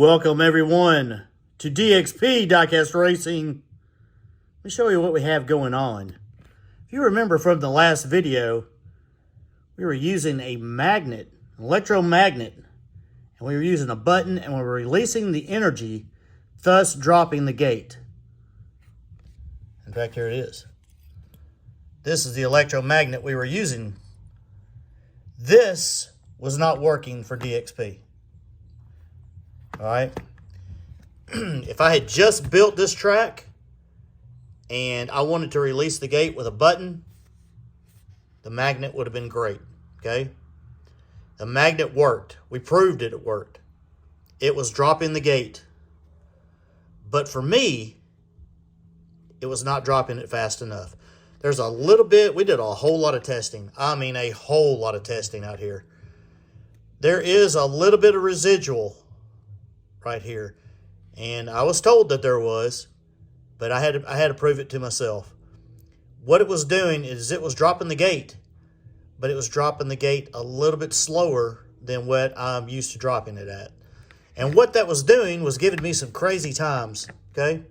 Welcome everyone to DXP Diecast Racing. Let me show you what we have going on. If you remember from the last video, we were using a magnet, an electromagnet, and we were using a button and we were releasing the energy, thus dropping the gate. In fact, here it is. This is the electromagnet we were using. This was not working for DXP. All right. If I had just built this track and I wanted to release the gate with a button, the magnet would have been great. Okay. The magnet worked. We proved it worked. It was dropping the gate. But for me, it was not dropping it fast enough. There's a little bit, we did a whole lot of testing. I mean, a whole lot of testing out here. There is a little bit of residual right here. And I was told that there was, but I had to prove it to myself. What it was doing is it was dropping the gate, but it was dropping the gate a little bit slower than what I'm used to dropping it at. And what that was doing was giving me some crazy times, okay?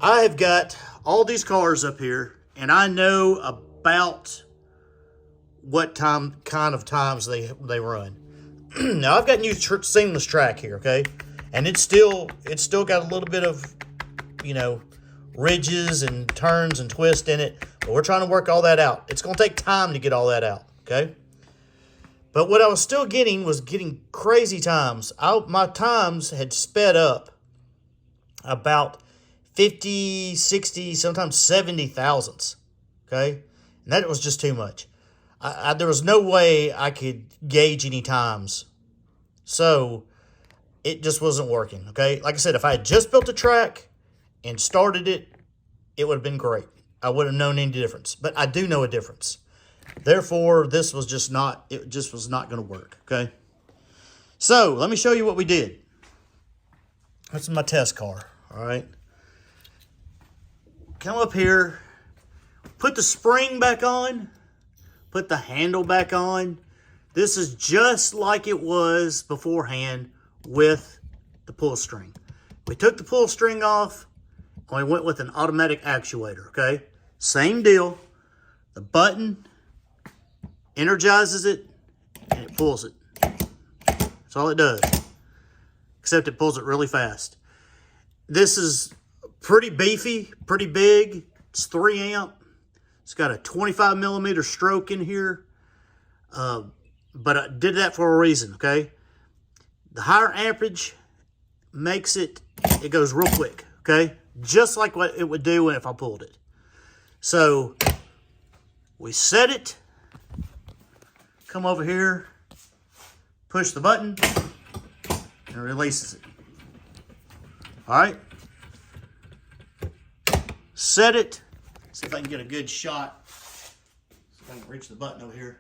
I have got all these cars up here, and I know about what kind of times they run. Now, I've got new seamless track here, okay? And it's still got a little bit of, you know, ridges and turns and twists in it. But we're trying to work all that out. It's going to take time to get all that out, okay? But what I was still getting was crazy times. My times had sped up about 50, 60, sometimes 70 thousandths, okay? And that was just too much. There was no way I could gauge any times. So it just wasn't working, okay? Like I said, if I had just built a track and started it, it would have been great. I wouldn't have known any difference. But I do know a difference. Therefore, this was just not, it just was not going to work, okay? So let me show you what we did. This is my test car, all right? Come up here, put the spring back on, put the handle back on. This is just like it was beforehand with the pull string. We took the pull string off and we went with an automatic actuator, okay? Same deal. The button energizes it and it pulls it. That's all it does. Except it pulls it really fast. This is pretty beefy, pretty big. It's 3 amp. It's got a 25 millimeter stroke in here. But I did that for a reason, okay? The higher amperage makes it goes real quick, okay? Just like what it would do if I pulled it. So we set it, come over here, push the button, and it releases it. All right? Set it. See if I can get a good shot. See if I can reach the button over here.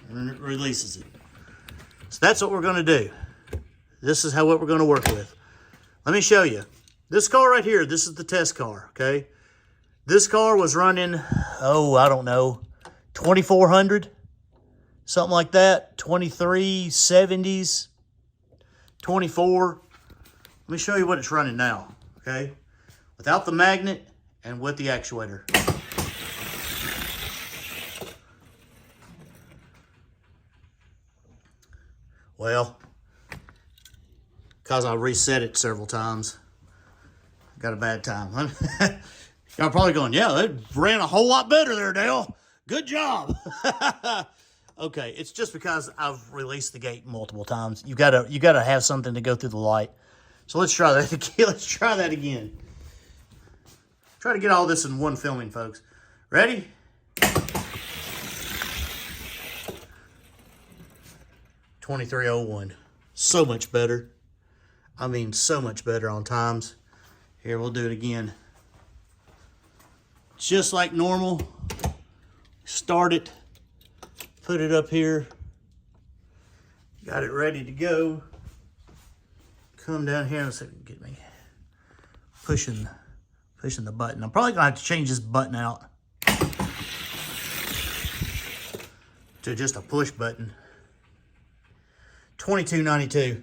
And it releases it. So that's what we're going to do. This is what we're going to work with. Let me show you. This car right here, this is the test car, okay? This car was running, I don't know, 2,400, something like that, 2370s, 24. Let me show you what it's running now, okay? Without the magnet and with the actuator. Well, because I reset it several times, I got a bad time. Y'all probably going, yeah, it ran a whole lot better there, Dale. Good job. Okay, it's just because I've released the gate multiple times. You gotta have something to go through the light. So let's try that again. Let's try that again. Try to get all this in one filming, folks. Ready? $23.01. So much better. I mean, so much better on times. Here, we'll do it again. Just like normal. Start it. Put it up here. Got it ready to go. Come down here and see if you can get me pushing the button. I'm probably gonna have to change this button out to just a push button. $22.92.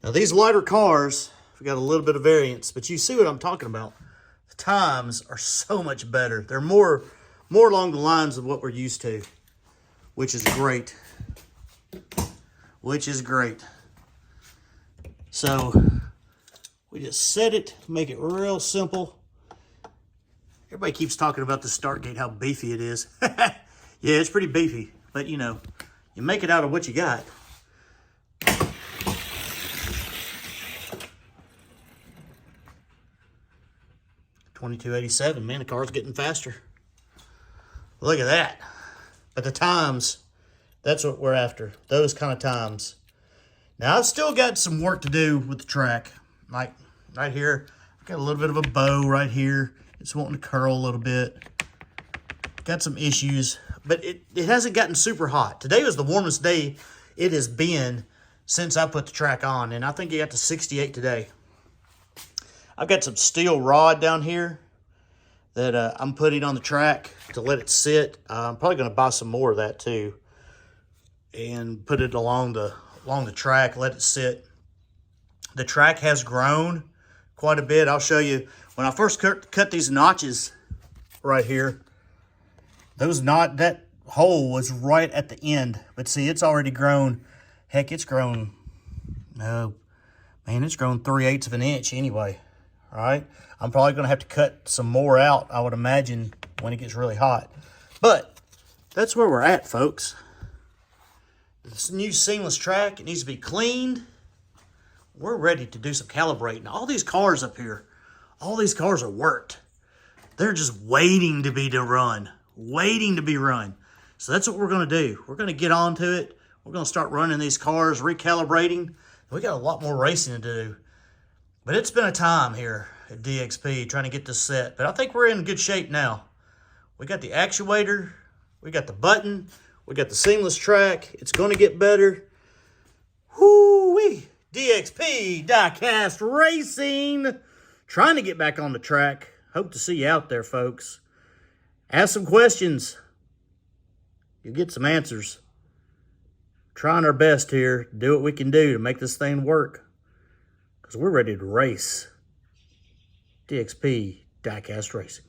Now these lighter cars, we got a little bit of variance, but you see what I'm talking about. The times are so much better. They're more along the lines of what we're used to, which is great. Which is great. So we just set it, make it real simple. Everybody keeps talking about the start gate, how beefy it is. Yeah, it's pretty beefy, but you know, you make it out of what you got. $22.87, man, the car's getting faster. Look at that. But the times, that's what we're after. Those kind of times. Now, I've still got some work to do with the track. Like, right here, I've got a little bit of a bow right here. It's wanting to curl a little bit. Got some issues, but it hasn't gotten super hot. Today was the warmest day it has been since I put the track on, and I think it got to 68 today. I've got some steel rod down here that I'm putting on the track to let it sit. I'm probably going to buy some more of that too and put it along the track, let it sit. The track has grown quite a bit. I'll show you. When I first cut these notches right here, that hole was right at the end. But see, it's already grown. Heck, it's grown, it's grown 3/8 of an inch anyway. All right, I'm probably going to have to cut some more out, I would imagine, when it gets really hot. But that's where we're at, folks. This new seamless track, it needs to be cleaned. We're ready to do some calibrating. All these cars up here, all these cars are worked. They're just waiting to be run. So that's what we're going to do. We're going to get onto it. We're going to start running these cars, recalibrating. We got a lot more racing to do. But it's been a time here at DXP trying to get this set. But I think we're in good shape now. We got the actuator. We got the button. We got the seamless track. It's going to get better. Whoo-wee. DXP Diecast Racing. Trying to get back on the track. Hope to see you out there, folks. Ask some questions. You'll get some answers. Trying our best here. Do what we can do to make this thing work. Because we're ready to race. DXP Diecast Racing.